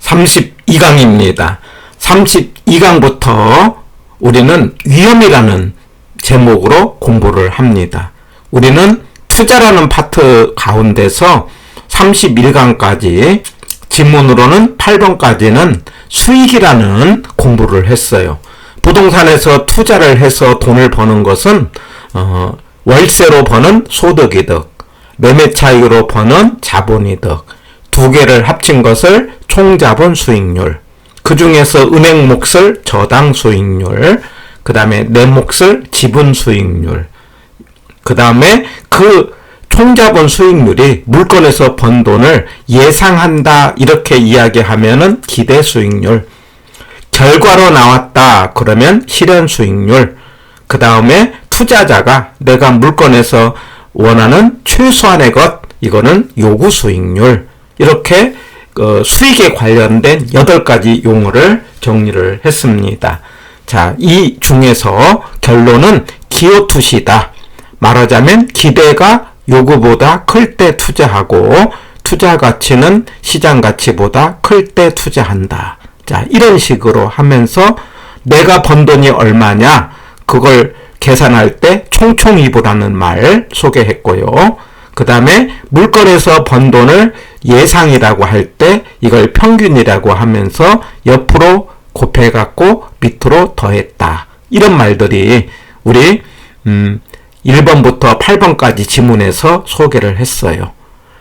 32강입니다. 32강부터 우리는 위험이라는 제목으로 공부를 합니다. 우리는 투자라는 파트 가운데서 31강까지 지문으로는 8번까지는 수익이라는 공부를 했어요. 부동산에서 투자를 해서 돈을 버는 것은 월세로 버는 소득이득, 매매 차익으로 버는 자본이득, 두 개를 합친 것을 총자본 수익률, 그 중에서 은행 몫을 저당 수익률, 그 다음에 내 몫을 지분 수익률, 그 다음에 그 총자본 수익률이 물건에서 번 돈을 예상한다 이렇게 이야기하면은 기대 수익률, 결과로 나왔다 그러면 실현 수익률, 그 다음에 투자자가 내가 물건에서 원하는 최소한의 것, 이거는 요구 수익률, 이렇게 수익에 관련된 8가지 용어를 정리를 했습니다. 자, 이 중에서 결론은 기호투시다. 말하자면 기대가 요구보다 클 때 투자하고 투자 가치는 시장 가치보다 클 때 투자한다. 자, 이런 식으로 하면서 내가 번 돈이 얼마냐, 그걸 계산할 때 총총이보라는 말 소개했고요. 그 다음에 물건에서 번 돈을 예상이라고 할 때 이걸 평균이라고 하면서 옆으로 곱해갖고 밑으로 더했다. 이런 말들이 우리 1번부터 8번까지 지문에서 소개를 했어요.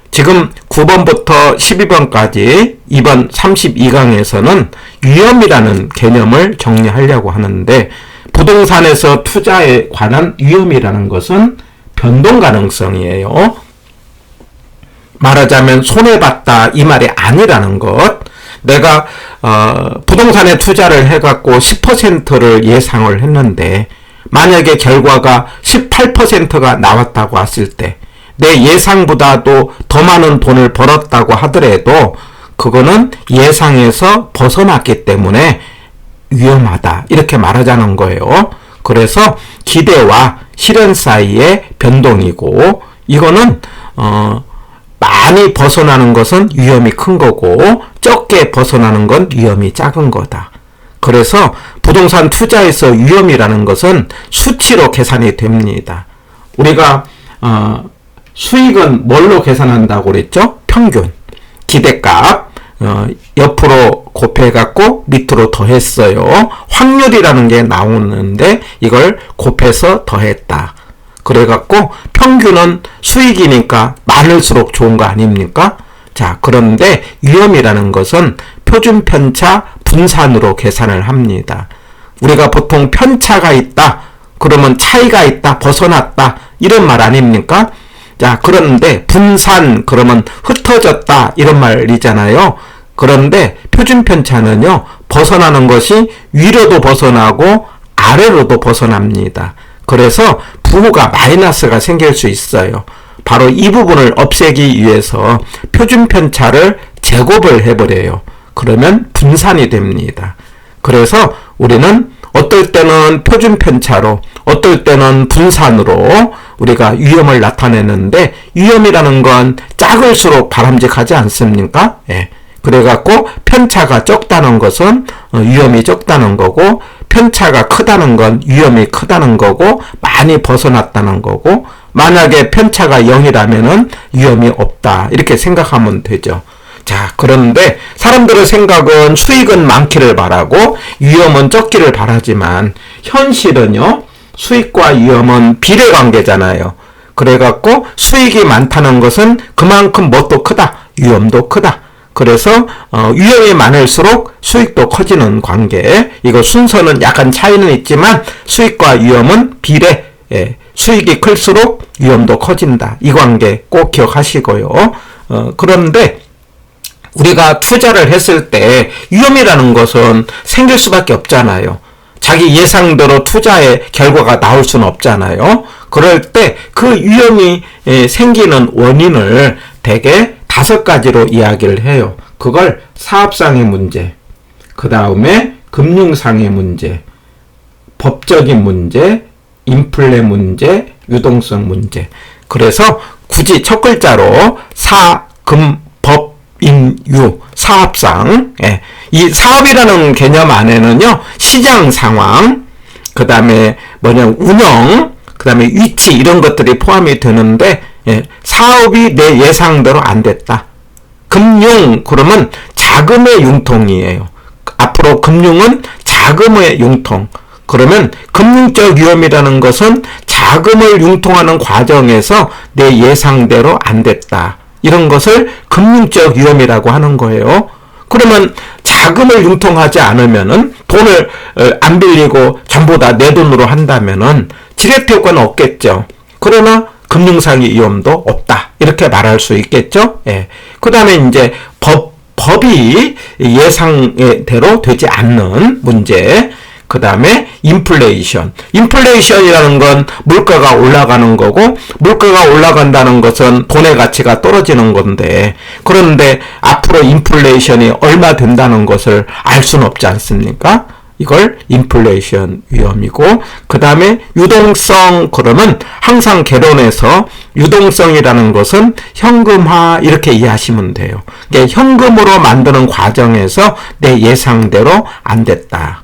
지금 9번부터 12번까지 이번 32강에서는 위험이라는 개념을 정리하려고 하는데, 부동산에서 투자에 관한 위험이라는 것은 변동 가능성이에요. 말하자면 손해봤다 이 말이 아니라는 것. 내가 부동산에 투자를 해갖고 10%를 예상을 했는데 만약에 결과가 18%가 나왔다고 했을 때 내 예상보다도 더 많은 돈을 벌었다고 하더라도 그거는 예상에서 벗어났기 때문에 위험하다 이렇게 말하자는 거예요. 그래서 기대와 실현 사이의 변동이고, 이거는 많이 벗어나는 것은 위험이 큰 거고 적게 벗어나는 건 위험이 작은 거다. 그래서 부동산 투자에서 위험이라는 것은 수치로 계산이 됩니다. 우리가 수익은 뭘로 계산한다고 그랬죠? 평균, 기대값 옆으로 곱해갖고 밑으로 더했어요. 확률이라는 게 나오는데 이걸 곱해서 더했다. 그래갖고 평균은 수익이니까 많을수록 좋은 거 아닙니까? 자, 그런데 위험이라는 것은 표준 편차 분산으로 계산을 합니다. 우리가 보통 편차가 있다, 그러면 차이가 있다, 벗어났다, 이런 말 아닙니까? 자, 그런데 분산, 그러면 흩어졌다, 이런 말이잖아요. 그런데 표준 편차는요, 벗어나는 것이 위로도 벗어나고 아래로도 벗어납니다. 그래서 부호가 마이너스가 생길 수 있어요. 바로 이 부분을 없애기 위해서 표준 편차를 제곱을 해버려요. 그러면 분산이 됩니다. 그래서 우리는 어떨 때는 표준 편차로, 어떨 때는 분산으로 우리가 위험을 나타내는데, 위험이라는 건 작을수록 바람직하지 않습니까? 예. 그래갖고 편차가 적다는 것은 위험이 적다는 거고, 편차가 크다는 건 위험이 크다는 거고, 많이 벗어났다는 거고, 만약에 편차가 0이라면은 위험이 없다, 이렇게 생각하면 되죠. 자, 그런데 사람들의 생각은 수익은 많기를 바라고 위험은 적기를 바라지만, 현실은요, 수익과 위험은 비례관계잖아요. 그래갖고 수익이 많다는 것은 그만큼 뭣도 크다, 위험도 크다. 그래서 위험이 많을수록 수익도 커지는 관계. 이거 순서는 약간 차이는 있지만 수익과 위험은 비례. 예, 수익이 클수록 위험도 커진다. 이 관계 꼭 기억하시고요. 그런데 우리가 투자를 했을 때 위험이라는 것은 생길 수밖에 없잖아요. 자기 예상대로 투자의 결과가 나올 수는 없잖아요. 그럴 때 그 위험이 생기는 원인을 대개 5가지로 이야기를 해요. 그걸 사업상의 문제, 그 다음에 금융상의 문제, 법적인 문제, 인플레 문제, 유동성 문제. 그래서 굳이 첫 글자로 사, 금, 법, 사업인유, 사업상, 예. 이 사업이라는 개념 안에는요, 시장 상황, 그 다음에 운영, 그 다음에 위치, 이런 것들이 포함이 되는데, 예. 사업이 내 예상대로 안 됐다. 금융, 그러면 자금의 융통이에요. 앞으로 금융은 자금의 융통. 그러면 금융적 위험이라는 것은 자금을 융통하는 과정에서 내 예상대로 안 됐다. 이런 것을 금융적 위험이라고 하는 거예요. 그러면 자금을 융통하지 않으면은 돈을 안 빌리고 전부 다 내 돈으로 한다면은 지렛대 효과는 없겠죠. 그러나 금융상의 위험도 없다. 이렇게 말할 수 있겠죠. 예. 그 다음에 이제 법이 예상대로 되지 않는 문제. 그 다음에 인플레이션. 인플레이션이라는 건 물가가 올라가는 거고, 물가가 올라간다는 것은 돈의 가치가 떨어지는 건데, 그런데 앞으로 인플레이션이 얼마 된다는 것을 알 수는 없지 않습니까? 이걸 인플레이션 위험이고, 그 다음에 유동성. 그러면 항상 개론에서 유동성이라는 것은 현금화 이렇게 이해하시면 돼요. 그러니까 현금으로 만드는 과정에서 내 예상대로 안 됐다.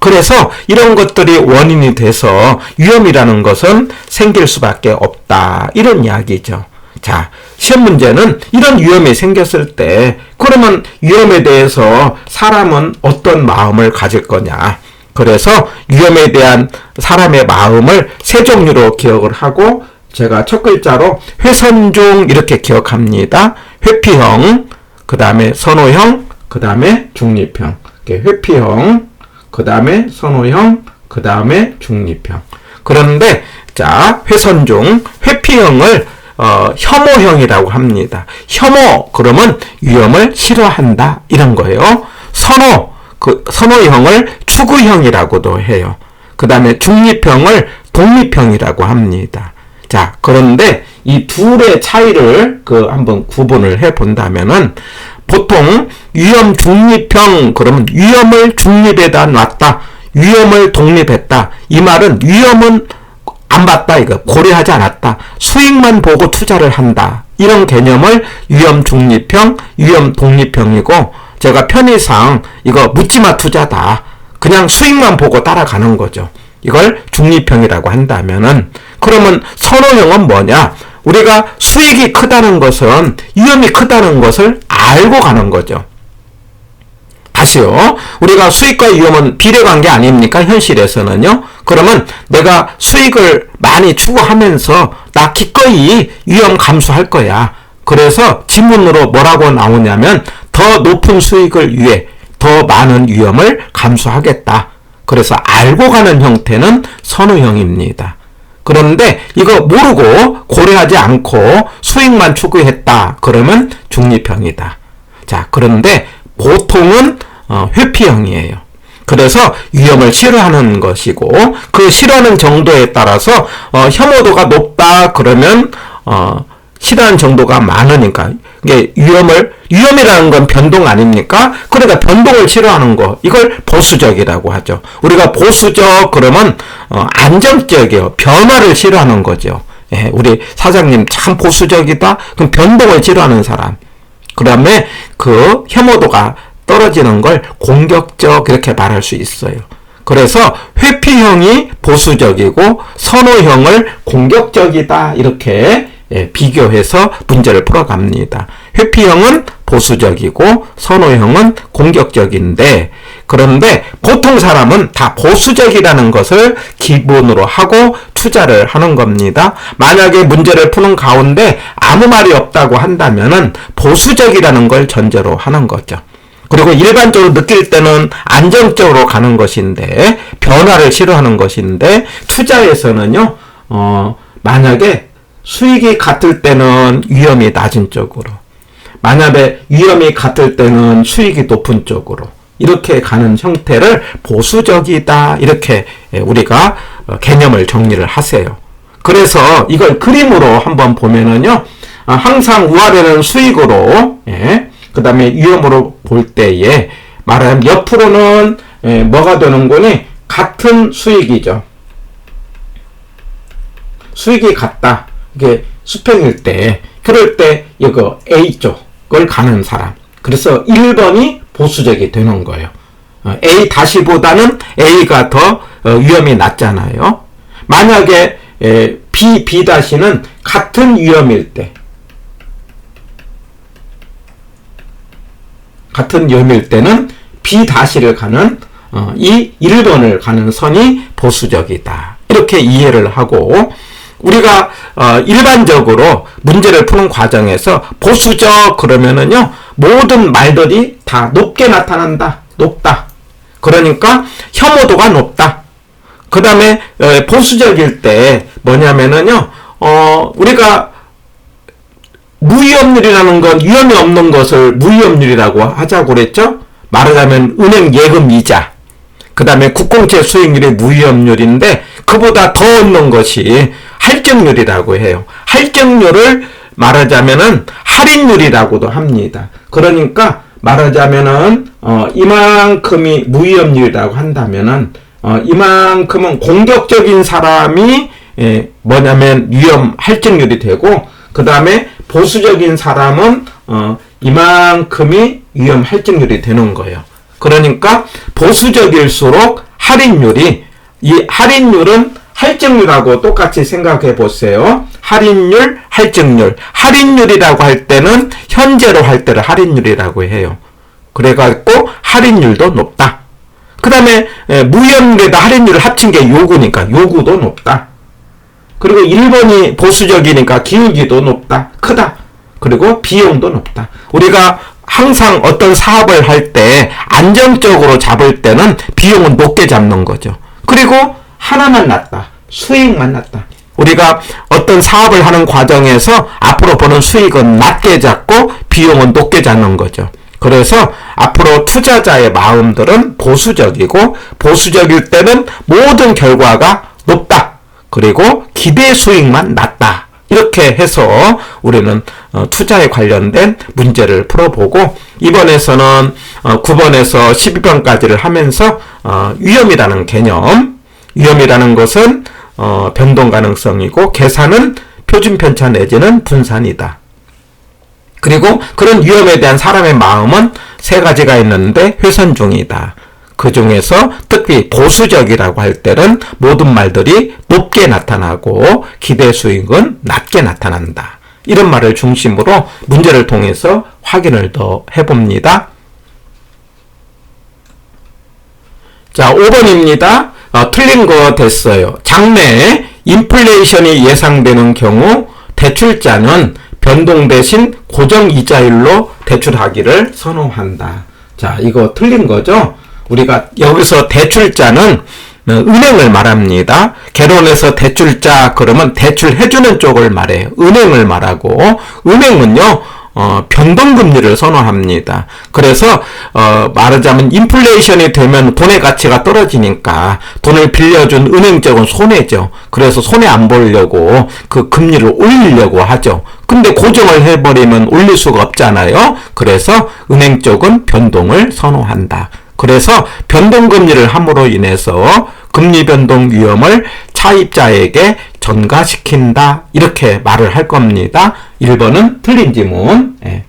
그래서 이런 것들이 원인이 돼서 위험이라는 것은 생길 수밖에 없다. 이런 이야기죠. 자, 시험 문제는 이런 위험이 생겼을 때 그러면 위험에 대해서 사람은 어떤 마음을 가질 거냐. 그래서 위험에 대한 사람의 마음을 세 종류로 기억을 하고, 제가 첫 글자로 회선중 이렇게 기억합니다. 회피형, 그 다음에 선호형, 그 다음에 중립형. 회피형, 그 다음에 선호형, 그 다음에 중립형. 그런데 자, 회선중, 회피형을 혐오형이라고 합니다. 혐오, 그러면 위험을 싫어한다, 이런 거예요. 선호형을 추구형이라고도 해요. 그 다음에 중립형을 독립형이라고 합니다. 자, 그런데 이 둘의 차이를 한번 구분을 해 본다면은, 보통 위험 중립형, 그러면 위험을 중립에다 놨다, 위험을 독립했다. 이 말은 위험은 안 봤다, 이거 고려하지 않았다, 수익만 보고 투자를 한다, 이런 개념을 위험 중립형, 위험 독립형이고, 제가 편의상 이거 묻지마 투자다, 그냥 수익만 보고 따라가는 거죠. 이걸 중립형이라고 한다면은, 그러면 선호형은 뭐냐? 우리가 수익이 크다는 것은 위험이 크다는 것을 알고 가는 거죠. 다시요. 우리가 수익과 위험은 비례관계 아닙니까? 현실에서는요. 그러면 내가 수익을 많이 추구하면서 나 기꺼이 위험 감수할 거야. 그래서 지문으로 뭐라고 나오냐면 더 높은 수익을 위해 더 많은 위험을 감수하겠다. 그래서 알고 가는 형태는 선호형입니다. 그런데 이거 모르고 고려하지 않고 수익만 추구했다. 그러면 중립형이다. 자, 그런데 보통은 회피형이에요. 그래서 위험을 싫어하는 것이고, 그 싫어하는 정도에 따라서 혐오도가 높다 그러면 싫어하는 정도가 많으니까, 이게 위험이라는 건 변동 아닙니까? 그러니까 변동을 싫어하는 거, 이걸 보수적이라고 하죠. 우리가 보수적 그러면 안정적이요, 변화를 싫어하는 거죠. 예, 우리 사장님 참 보수적이다, 그럼 변동을 싫어하는 사람. 그 다음에 그 혐오도가 떨어지는 걸 공격적, 이렇게 말할 수 있어요. 그래서 회피형이 보수적이고 선호형을 공격적이다, 이렇게 비교해서 문제를 풀어갑니다. 회피형은 보수적이고 선호형은 공격적인데, 그런데 보통 사람은 다 보수적이라는 것을 기본으로 하고 투자를 하는 겁니다. 만약에 문제를 푸는 가운데 아무 말이 없다고 한다면은 보수적이라는 걸 전제로 하는 거죠. 그리고 일반적으로 느낄 때는 안정적으로 가는 것인데, 변화를 싫어하는 것인데, 투자에서는요, 만약에 수익이 같을 때는 위험이 낮은 쪽으로, 만약에 위험이 같을 때는 수익이 높은 쪽으로, 이렇게 가는 형태를 보수적이다, 이렇게 우리가 개념을 정리를 하세요. 그래서 이걸 그림으로 한번 보면은요, 항상 우아래는 수익으로, 그 다음에 위험으로 볼 때에 말하면 옆으로는 뭐가 되는 거니? 같은 수익이죠. 수익이 같다. 이게 수평일 때, 그럴 때 이거 A쪽, 가는 사람. 그래서 1번이 보수적이 되는 거예요. A-보다는 A가 더 위험이 낮잖아요. 만약에 B-는 같은 위험일 때, 같은 위험일 때는 B-를 가는 이 1번을 가는 선이 보수적이다. 이렇게 이해를 하고, 우리가 일반적으로 문제를 푸는 과정에서 보수적 그러면은요, 모든 말들이 다 높게 나타난다. 높다. 그러니까 혐오도가 높다. 그 다음에 보수적일 때 뭐냐면은요, 우리가 무위험률이라는 건 위험이 없는 것을 무위험률이라고 하자고 그랬죠. 말하자면 은행 예금 이자, 그 다음에 국공채 수익률이 무위험률인데 그보다 더 없는 것이 할증률이라고 해요. 할증률을 말하자면은 할인율이라고도 합니다. 그러니까 말하자면은 이만큼이 무위험률이라고 한다면은 이만큼은 공격적인 사람이 뭐냐면 위험 할증률이 되고, 그 다음에 보수적인 사람은 이만큼이 위험 할증률이 되는 거예요. 그러니까 보수적일수록 할인율이, 이 할인율은 할증률하고 똑같이 생각해 보세요. 할인율, 할증률. 할인율이라고 할 때는 현재로 할 때를 할인율이라고 해요. 그래갖고 할인율도 높다. 그 다음에 무위험률에다 할인율을 합친 게 요구니까 요구도 높다. 그리고 1번이 보수적이니까 기울기도 높다. 크다. 그리고 비용도 높다. 우리가 항상 어떤 사업을 할 때 안정적으로 잡을 때는 비용은 높게 잡는 거죠. 그리고 하나만 낮다. 수익만 낮다. 우리가 어떤 사업을 하는 과정에서 앞으로 보는 수익은 낮게 잡고 비용은 높게 잡는 거죠. 그래서 앞으로 투자자의 마음들은 보수적이고, 보수적일 때는 모든 결과가 높다. 그리고 기대 수익만 낮다. 이렇게 해서 우리는 투자에 관련된 문제를 풀어보고, 이번에서는 9번에서 12번까지를 하면서 위험이라는 개념, 위험이라는 것은 변동 가능성이고, 계산은 표준 편차 내지는 분산이다. 그리고 그런 위험에 대한 사람의 마음은 세 가지가 있는데 훼손 중이다. 그 중에서 특히 보수적이라고 할 때는 모든 말들이 높게 나타나고 기대 수익은 낮게 나타난다. 이런 말을 중심으로 문제를 통해서 확인을 더 해봅니다. 자, 5번입니다. 틀린 거 됐어요. 장래에 인플레이션이 예상되는 경우 대출자는 변동 대신 고정 이자율로 대출하기를 선호한다. 자, 이거 틀린 거죠? 우리가 여기서 대출자는 은행을 말합니다. 개론에서 대출자 그러면 대출해주는 쪽을 말해요. 은행을 말하고, 은행은요 변동금리를 선호합니다. 그래서 말하자면 인플레이션이 되면 돈의 가치가 떨어지니까 돈을 빌려준 은행 쪽은 손해죠. 그래서 손해 안 보려고 그 금리를 올리려고 하죠. 근데 고정을 해버리면 올릴 수가 없잖아요. 그래서 은행 쪽은 변동을 선호한다. 그래서 변동금리를 함으로 인해서 금리 변동 위험을 차입자에게 전가시킨다. 이렇게 말을 할 겁니다. 1번은 틀린 지문. 예.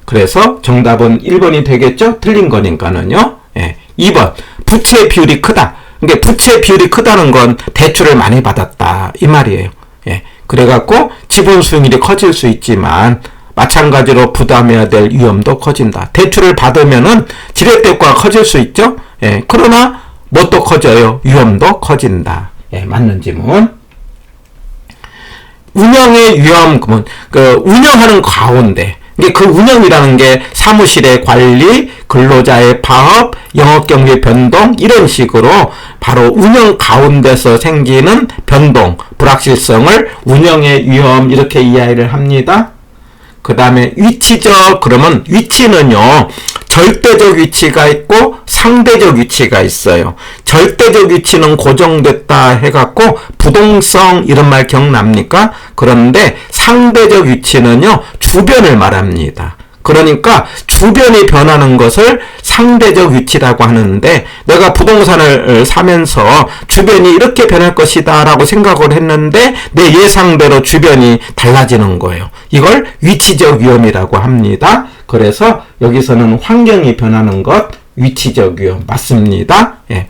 그래서 정답은 1번이 되겠죠? 틀린 거니까는요. 예. 2번, 부채 비율이 크다. 그러니까 부채 비율이 크다는 건 대출을 많이 받았다. 이 말이에요. 예. 그래갖고 지분 수익률이 커질 수 있지만 마찬가지로 부담해야 될 위험도 커진다. 대출을 받으면은 지렛대가 커질 수 있죠? 예. 그러나 뭣도 커져요? 위험도 커진다. 예. 맞는 지문. 운영의 위험, 운영하는 가운데, 그 운영이라는 게 사무실의 관리, 근로자의 파업, 영업경비 변동, 이런 식으로 바로 운영 가운데서 생기는 변동, 불확실성을 운영의 위험, 이렇게 이해를 합니다. 그 다음에 위치적, 그러면 위치는요, 절대적 위치가 있고 상대적 위치가 있어요. 절대적 위치는 고정됐다 해갖고 부동성 이런 말 기억납니까? 그런데 상대적 위치는요, 주변을 말합니다. 그러니까 주변이 변하는 것을 상대적 위치라고 하는데, 내가 부동산을 사면서 주변이 이렇게 변할 것이다 라고 생각을 했는데 내 예상대로 주변이 달라지는 거예요. 이걸 위치적 위험이라고 합니다. 그래서 여기서는 환경이 변하는 것, 위치적 위험 맞습니다. 예.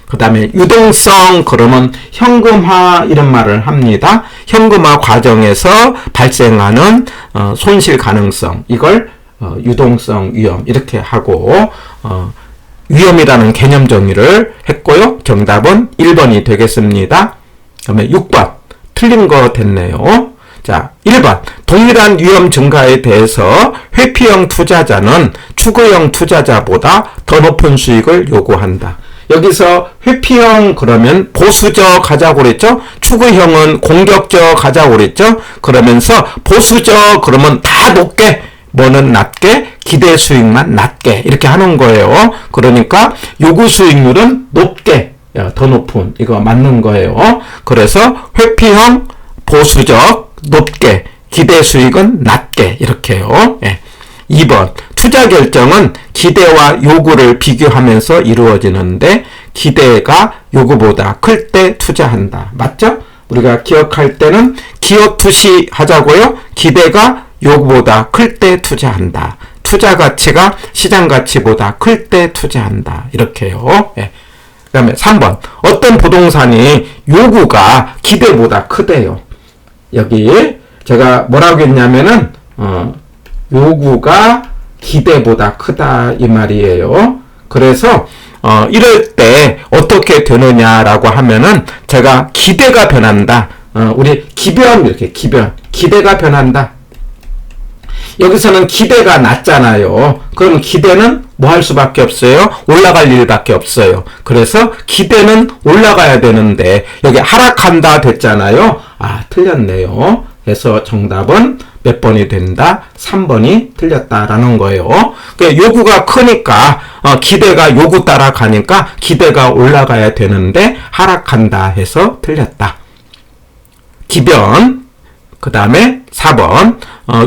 그 다음에 유동성, 그러면 현금화 이런 말을 합니다. 현금화 과정에서 발생하는 손실 가능성, 이걸 유동성 위험 이렇게 하고 위험이라는 개념 정의를 했고요. 정답은 1번이 되겠습니다. 그다음에 6번 틀린 거 됐네요. 자, 1번 동일한 위험 증가에 대해서 회피형 투자자는 추구형 투자자보다 더 높은 수익을 요구한다. 여기서 회피형 그러면 보수적 하자고 그랬죠? 추구형은 공격적 하자고 그랬죠? 그러면서 보수적 그러면 다 높게, 뭐는 낮게, 기대 수익만 낮게 이렇게 하는 거예요. 그러니까 요구 수익률은 높게, 더 높은, 이거 맞는 거예요. 그래서 회피형 보수적 높게, 기대 수익은 낮게 이렇게요. 예. 2번 투자 결정은 기대와 요구를 비교하면서 이루어지는데 기대가 요구보다 클 때 투자한다. 맞죠? 우리가 기억할 때는 기업 투시 하자고요. 기대가 요구보다 클 때 투자한다. 투자 가치가 시장 가치보다 클 때 투자한다. 이렇게요. 예. 그 다음에 3번 어떤 부동산이 요구가 기대보다 크대요. 여기 제가 뭐라고 했냐면은 요구가 기대보다 크다 이 말이에요. 그래서 이럴 때 어떻게 되느냐라고 하면은 제가 기대가 변한다. 우리 기변 이렇게 기대가 변한다. 여기서는 기대가 낮잖아요. 그럼 기대는 뭐 할 수밖에 없어요? 올라갈 일밖에 없어요. 그래서 기대는 올라가야 되는데 여기 하락한다 됐잖아요. 아, 틀렸네요. 그래서 정답은 몇 번이 된다? 3번이 틀렸다라는 거예요. 그러니까 요구가 크니까 기대가 요구 따라가니까 기대가 올라가야 되는데 하락한다 해서 틀렸다. 기변. 그 다음에 4번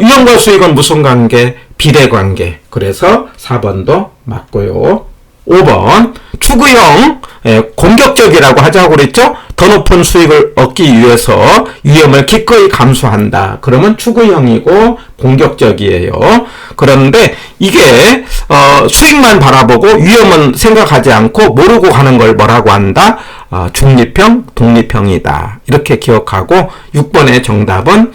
위험과 수익은 무슨 관계? 비례관계. 그래서 4번도 맞고요. 5번 추구형 공격적이라고 하자고 그랬죠? 더 높은 수익을 얻기 위해서 위험을 기꺼이 감수한다. 그러면 추구형이고 공격적이에요. 그런데 이게 수익만 바라보고 위험은 생각하지 않고 모르고 가는 걸 뭐라고 한다? 중립형, 독립형이다. 이렇게 기억하고 6번의 정답은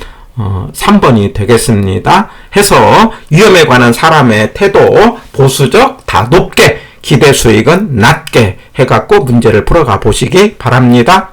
3번이 되겠습니다. 해서 위험에 관한 사람의 태도 보수적, 다 높게, 기대 수익은 낮게 해갖고 문제를 풀어가 보시기 바랍니다.